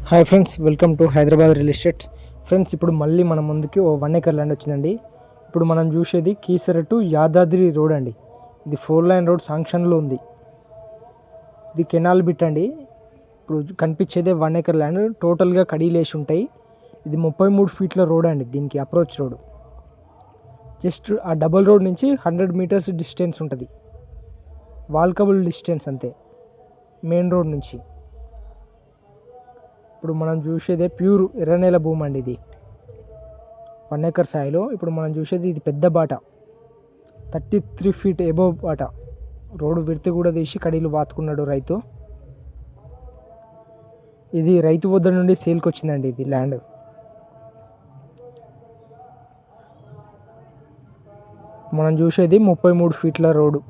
Hi friends, welcome to Hyderabad real estate. Friends, ఇప్పుడు మళ్ళీ మన ముందుకి 1 ఎకర్ ల్యాండ్ వచ్చిందండి. ఇప్పుడు మనం చూసేది కీసర టు యాదాద్రి రోడ్ అండి. ఇది 4 లైన్ రోడ్ శాంక్షన్లో ఉంది. ఇది కెనాల్ బిట్ అండి. ఇప్పుడు కనిపించేదే 1 ఎకర్ ల్యాండ్. టోటల్గా కడీలేసి ఉంటాయి. ఇది 33 ఫీట్ల రోడ్ అండి. దీనికి అప్రోచ్ రోడ్. జస్ట్ ఆ డబల్ రోడ్ నుంచి 100 మీటర్స్ డిస్టెన్స్ ఉంటుంది. వాల్కబుల్ డిస్టెన్స్ అంతే మెయిన్ రోడ్ నుంచి. ఇప్పుడు మనం చూసేదే ప్యూర్ ఎర్రనేల భూమి అండి. ఇది 1 ఎకర్ సాయిలో. ఇప్పుడు మనం చూసేది ఇది పెద్ద బాట, 33 ఫీట్ ఎబోవ్ బాట. రోడ్డు విడత కూడా తీసి కడీలు వాతుకున్నాడు రైతు. ఇది రైతు వద్ద నుండి సేల్కి వచ్చిందండి. ఇది ల్యాండ్ మనం చూసేది 33 ఫీట్ల రోడ్డు.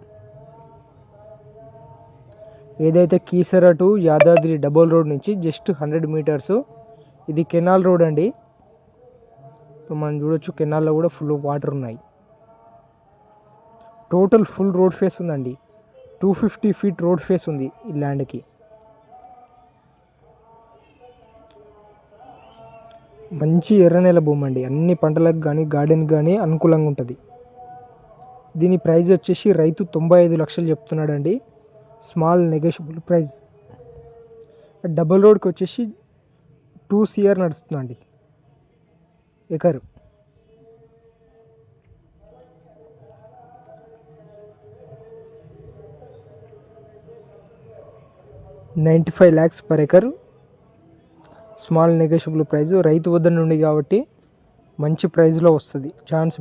ఏదైతే Keesara to Yadadri double road నుంచి జస్ట్ 100 మీటర్స్. ఇది కెనాల్ రోడ్ అండి. ఇప్పుడు మనం చూడొచ్చు, కెనాల్లో కూడా ఫుల్ వాటర్ ఉన్నాయి. టోటల్ ఫుల్ రోడ్ ఫేస్ ఉందండి. 250 ఫీట్ రోడ్ ఫేస్ ఉంది ఈ ల్యాండ్కి. మంచి ఎర్రనేల భూమి అండి. అన్ని పంటలకు కానీ గార్డెన్కి కానీ అనుకూలంగా ఉంటుంది. దీని ప్రైస్ వచ్చేసి రైతు 95 లక్షలు చెప్తున్నాడండి. Small negotiable price. డబుల్ రోడ్కి వచ్చేసి 2 CR నడుస్తుందండి acre. $95 lakhs per acre. Small negotiable price. రైతు వద్ద నుండి కాబట్టి మంచి ప్రైస్లో వస్తుంది. ఛాన్స్